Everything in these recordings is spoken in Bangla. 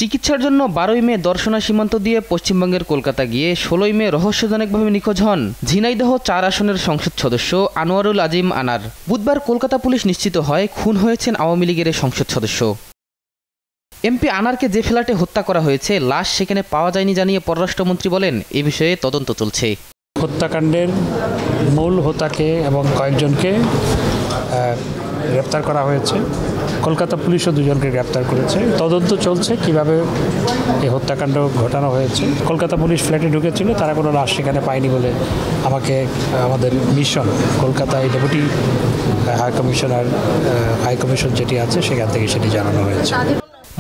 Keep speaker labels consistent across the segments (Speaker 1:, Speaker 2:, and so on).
Speaker 1: চিকিৎসার জন্য 12ই মে দর্শনা সীমান্ত দিয়ে পশ্চিমবঙ্গের কলকাতা গিয়ে 16ই মে রহস্যজনকভাবে নিখোঁজ হন ঝিনাইদহ 4 আসনের সংসদ সদস্য আনোয়ারুল আজিম আনার। বুধবার কলকাতা পুলিশ নিশ্চিত হয় খুন হয়েছেন আওয়ামী লীগের সংসদ সদস্য। এমপি আনারকে যে ফ্ল্যাটে হত্যা করা হয়েছে লাশ সেখানে পাওয়া যায়নি জানিয়ে পররাষ্ট্রমন্ত্রী বলেন, এ বিষয়ে তদন্ত চলছে।
Speaker 2: হত্যাকাণ্ডের মূল হোতাকে এবং কয়েকজনকে গ্রেপ্তার করা হয়েছে। কলকাতা পুলিশও 2 জনকে গ্রেপ্তার করেছে। তদন্ত চলছে কিভাবে এই হত্যাকাণ্ড ঘটানো হয়েছে। কলকাতা পুলিশ ফ্ল্যাটে ঢুকেছিল, তারা কোনো লাশ সেখানে পায়নি বলে আমাকে আমাদের মিশন কলকাতায় ডেপুটি হাই কমিশন যেটি আছে সেখান থেকে সেটি জানানো হয়েছে।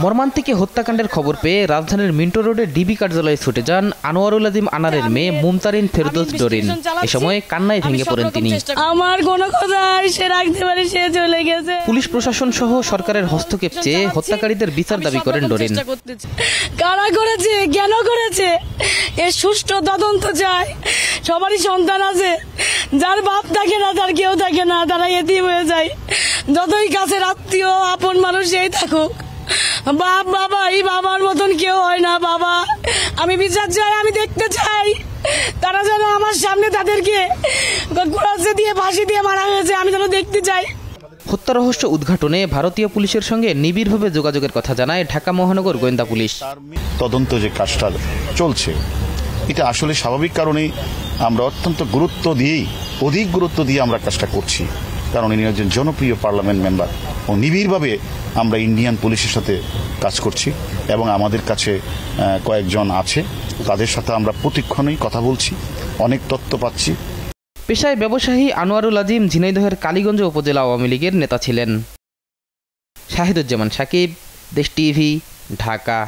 Speaker 1: মর্মান্তিক হত্যাকাণ্ডের খবর পেয়ে রাজধানীর মিন্টো রোডে ডিবি কার্যালয়ে ছুটে যান আনোয়ারুল আজিম আনারের মেয়ে মুমতারিন ফেরদৌস ডরিন। এ সময় কান্নায় ভেঙে পড়েন তিনি।
Speaker 3: আমার কোনো কথা সে রাখতে পারে, সে চলে গেছে।
Speaker 1: পুলিশ প্রশাসন সহ সরকারের হস্তক্ষেপ চেয়ে হত্যাকারীদের বিচার দাবি করেন ডরিন।
Speaker 3: কারা করেছে, কেন করেছে, এর সুষ্ঠু তদন্ত চাই। সবারই সন্তান আছে, যার বাপ থাকে না, তার কেউ থাকে না, তারা এতিম হয়ে যায়। যতই কাছের আত্মীয় আপন মানুষ এই থাকুক, বাবা এই বাবার মতন কেউ হয় না। বাবা, আমি বিচার চাই, আমি দেখতে চাই তারা যেন আমার সামনে তাদেরকে দিয়ে ফাঁসি দিয়ে মারা হয়েছে, আমি যেন দেখতে চাই।
Speaker 1: হত্যা রহস্য উদ্ঘাটনে ভারতীয় পুলিশের সঙ্গে নিবিড়ভাবে যোগাযোগের কথা জানায় ঢাকা মহানগর গোয়েন্দা পুলিশ।
Speaker 4: তদন্ত যে কাজটা চলছে এটা আসলে স্বাভাবিক কারণেই আমরা অত্যন্ত অধিক গুরুত্ব দিয়ে আমরা কাজটা করছি, কারণ ইনি একজন জনপ্রিয় পার্লামেন্ট মেম্বার ও নিবিড়ভাবে আমরা ইন্ডিয়ান পুলিশের সাথে কাজ করছি এবং আমাদের কাছে কয়েকজন আছে, তাদের সাথে আমরা প্রতিক্ষণেই কথা বলছি, অনেক তথ্য পাচ্ছি।
Speaker 1: পেশায় ব্যবসায়ী আনোয়ারুল আজিম ঝিনাইদহের কালীগঞ্জ উপজেলা আওয়ামী লীগের নেতা ছিলেন। শাহিদুজ্জামান সাকিব, দেশ টিভি, ঢাকা।